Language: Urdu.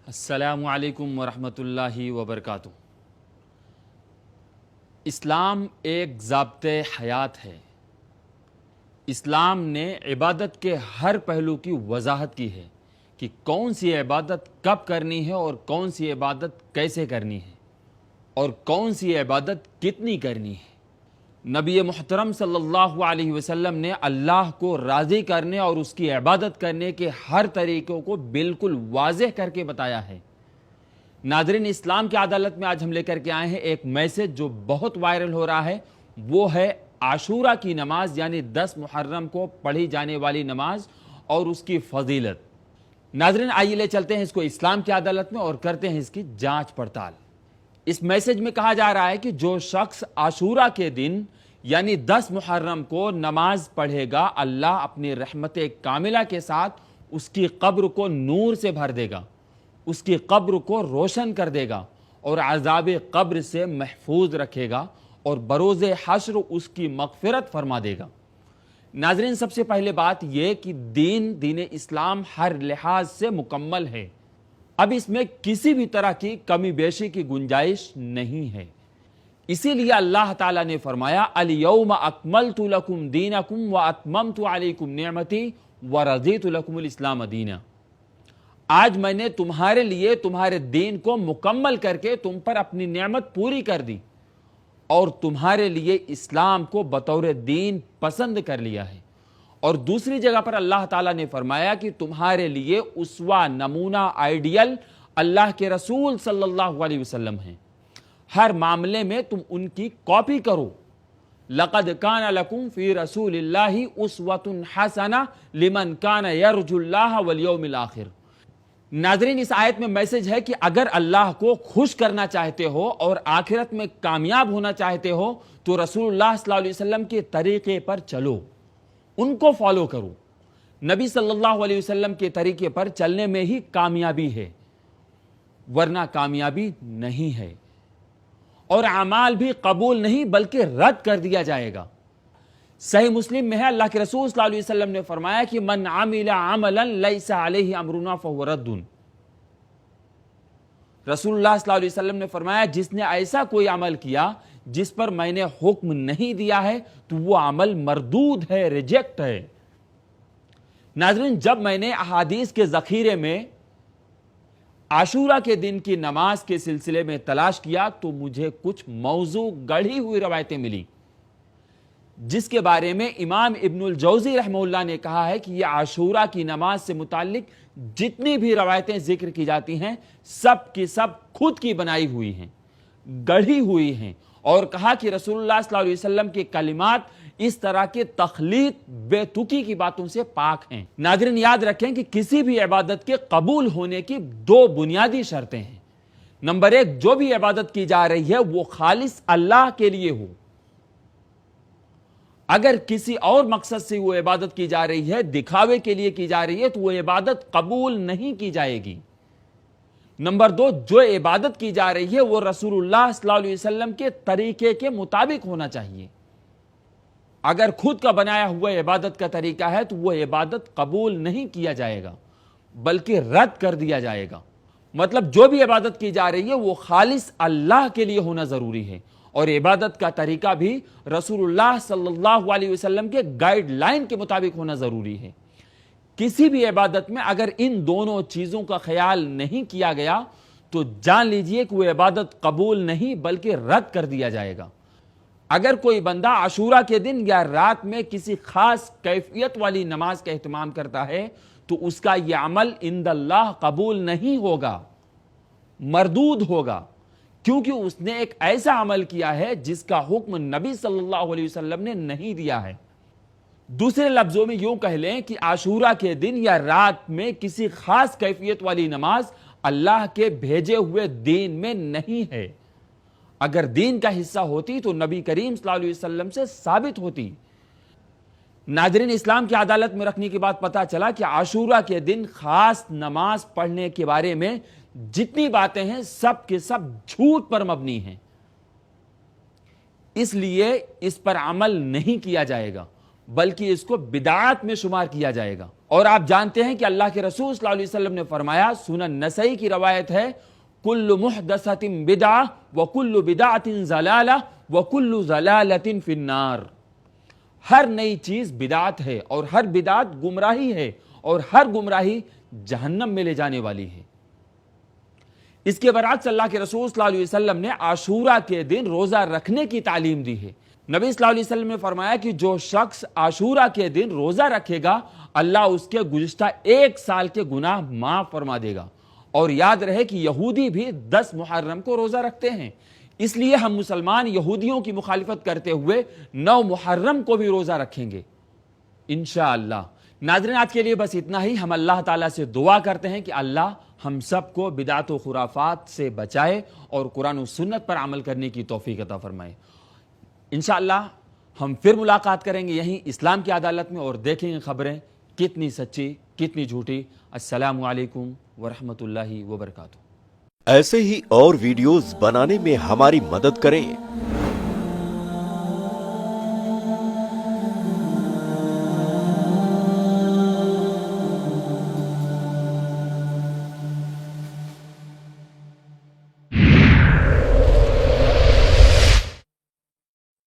السلام علیکم ورحمۃ اللہ وبرکاتہ۔ اسلام ایک ضابطۂ حیات ہے۔ اسلام نے عبادت کے ہر پہلو کی وضاحت کی ہے کہ کون سی عبادت کب کرنی ہے اور کون سی عبادت کیسے کرنی ہے اور کون سی عبادت کتنی کرنی ہے۔ نبی محترم صلی اللہ علیہ وسلم نے اللہ کو راضی کرنے اور اس کی عبادت کرنے کے ہر طریقوں کو بالکل واضح کر کے بتایا ہے۔ ناظرین، اسلام کی عدالت میں آج ہم لے کر کے آئے ہیں ایک میسج جو بہت وائرل ہو رہا ہے، وہ ہے عاشورہ کی نماز، یعنی 10 محرم کو پڑھی جانے والی نماز اور اس کی فضیلت۔ ناظرین، آئیے لے چلتے ہیں اس کو اسلام کی عدالت میں اور کرتے ہیں اس کی جانچ پڑتال۔ اس میسج میں کہا جا رہا ہے کہ جو شخص عاشورہ کے دن یعنی 10 محرم کو نماز پڑھے گا، اللہ اپنی رحمت کاملہ کے ساتھ اس کی قبر کو نور سے بھر دے گا، اس کی قبر کو روشن کر دے گا اور عذاب قبر سے محفوظ رکھے گا اور بروز حشر اس کی مغفرت فرما دے گا۔ ناظرین، سب سے پہلے بات یہ کہ دین اسلام ہر لحاظ سے مکمل ہے۔ اب اس میں کسی بھی طرح کی کمی بیشی کی گنجائش نہیں ہے۔ اسی لیے اللہ تعالیٰ نے فرمایا الیوم اکملت لکم دینکم واتممت علیکم نعمتی ورضیت لکم الاسلام دینا۔ آج میں نے تمہارے لیے تمہارے دین کو مکمل کر کے تم پر اپنی نعمت پوری کر دی اور تمہارے لیے اسلام کو بطور دین پسند کر لیا ہے۔ اور دوسری جگہ پر اللہ تعالیٰ نے فرمایا کہ تمہارے لیے اسوہ، نمونہ، آئیڈیل اللہ کے رسول صلی اللہ علیہ وسلم ہیں۔ ہر معاملے میں تم ان کی کاپی کرو۔ لَقَدْ كَانَ لَكُمْ فِي رَسُولِ اللَّهِ أُسْوَةٌ حَسَنَةٌ لِمَنْ كَانَ يَرْجُو اللَّهَ وَالْيَوْمِ الْآخِرِ۔ ناظرین، اس آیت میں میسج ہے کہ اگر اللہ کو خوش کرنا چاہتے ہو اور آخرت میں کامیاب ہونا چاہتے ہو تو رسول اللہ صلی اللہ علیہ وسلم کے طریقے پر چلو، ان کو فالو کرو۔ نبی صلی اللہ علیہ وسلم کے طریقے پر چلنے میں ہی کامیابی ہے، ورنہ کامیابی نہیں ہے، اور اعمال بھی قبول نہیں بلکہ رد کر دیا جائے گا۔ صحیح مسلم میں ہے، اللہ کے رسول صلی اللہ علیہ وسلم نے فرمایا کہ من عمل عملا لیس علیہ امرنا فہو رد۔ رسول اللہ صلی اللہ علیہ وسلم نے فرمایا جس نے ایسا کوئی عمل کیا جس پر میں نے حکم نہیں دیا ہے تو وہ عمل مردود ہے، ریجیکٹ ہے۔ ناظرین، جب میں نے احادیث کے ذخیرے میں عاشورہ کے دن کی نماز کے سلسلے میں تلاش کیا تو مجھے کچھ موضوع گڑھی ہوئی روایتیں ملی، جس کے بارے میں امام ابن الجوزی رحمہ اللہ نے کہا ہے کہ یہ عاشورہ کی نماز سے متعلق جتنی بھی روایتیں ذکر کی جاتی ہیں سب کی سب خود کی بنائی ہوئی ہیں، گڑھی ہوئی ہیں، اور کہا کہ رسول اللہ صلی اللہ علیہ وسلم کے کلمات اس طرح کے تخلیق بے تکی کی باتوں سے پاک ہیں۔ ناظرین، یاد رکھیں کہ کسی بھی عبادت کے قبول ہونے کی 2 بنیادی شرطیں ہیں۔ نمبر 1، جو بھی عبادت کی جا رہی ہے وہ خالص اللہ کے لیے ہو۔ اگر کسی اور مقصد سے وہ عبادت کی جا رہی ہے، دکھاوے کے لیے کی جا رہی ہے، تو وہ عبادت قبول نہیں کی جائے گی۔ نمبر 2، جو عبادت کی جا رہی ہے وہ رسول اللہ صلی اللہ علیہ وسلم کے طریقے کے مطابق ہونا چاہیے۔ اگر خود کا بنایا ہوا عبادت کا طریقہ ہے تو وہ عبادت قبول نہیں کیا جائے گا بلکہ رد کر دیا جائے گا۔ مطلب جو بھی عبادت کی جا رہی ہے وہ خالص اللہ کے لیے ہونا ضروری ہے، اور عبادت کا طریقہ بھی رسول اللہ صلی اللہ علیہ وسلم کے گائیڈ لائن کے مطابق ہونا ضروری ہے۔ کسی بھی عبادت میں اگر ان دونوں چیزوں کا خیال نہیں کیا گیا تو جان لیجئے کہ وہ عبادت قبول نہیں بلکہ رد کر دیا جائے گا۔ اگر کوئی بندہ عاشورہ کے دن یا رات میں کسی خاص کیفیت والی نماز کا اہتمام کرتا ہے تو اس کا یہ عمل عند اللہ قبول نہیں ہوگا، مردود ہوگا، کیونکہ اس نے ایک ایسا عمل کیا ہے جس کا حکم نبی صلی اللہ علیہ وسلم نے نہیں دیا ہے۔ دوسرے لفظوں میں یوں کہہ لیں کہ عاشورہ کے دن یا رات میں کسی خاص کیفیت والی نماز اللہ کے بھیجے ہوئے دین میں نہیں ہے۔ اگر دین کا حصہ ہوتی تو نبی کریم صلی اللہ علیہ وسلم سے ثابت ہوتی۔ ناظرین، اسلام کی عدالت میں رکھنے کے بعد پتہ چلا کہ عاشورہ کے دن خاص نماز پڑھنے کے بارے میں جتنی باتیں ہیں سب کے سب جھوٹ پر مبنی ہیں، اس لیے اس پر عمل نہیں کیا جائے گا۔ بلکہ اس کو بدعات میں شمار کیا جائے گا۔ اور آپ جانتے ہیں کہ اللہ کے رسول صلی اللہ علیہ وسلم نے فرمایا، سنن نسائی کی روایت ہے، کل محدثۃ بدعہ وکل بدعۃ ضلالہ وکل ضلالۃ فی النار۔ ہر نئی چیز بدعت ہے اور ہر بدعت گمراہی ہے اور ہر گمراہی جہنم میں لے جانے والی ہے۔ اس کے برعکس اللہ کے رسول صلی اللہ علیہ وسلم نے عاشورہ کے دن روزہ رکھنے کی تعلیم دی ہے۔ نبی صلی اللہ علیہ وسلم نے فرمایا کہ جو شخص عاشورہ کے دن روزہ رکھے گا، اللہ اس کے گزشتہ 1 سال کے گناہ معاف فرما دے گا۔ اور یاد رہے کہ یہودی بھی 10 محرم کو روزہ رکھتے ہیں، اس لیے ہم مسلمان یہودیوں کی مخالفت کرتے ہوئے 9 محرم کو بھی روزہ رکھیں گے انشاءاللہ۔ ناظرین، آج کے لیے بس اتنا ہی۔ ہم اللہ تعالیٰ سے دعا کرتے ہیں کہ اللہ ہم سب کو بدعت و خرافات سے بچائے اور قرآن و سنت پر عمل کرنے کی توفیق عطا فرمائے۔ انشاءاللہ ہم پھر ملاقات کریں گے یہیں اسلام کی عدالت میں، اور دیکھیں گے خبریں کتنی سچی کتنی جھوٹی۔ السلام علیکم ورحمۃ اللہ وبرکاتہ۔ ایسے ہی اور ویڈیوز بنانے میں ہماری مدد کریں۔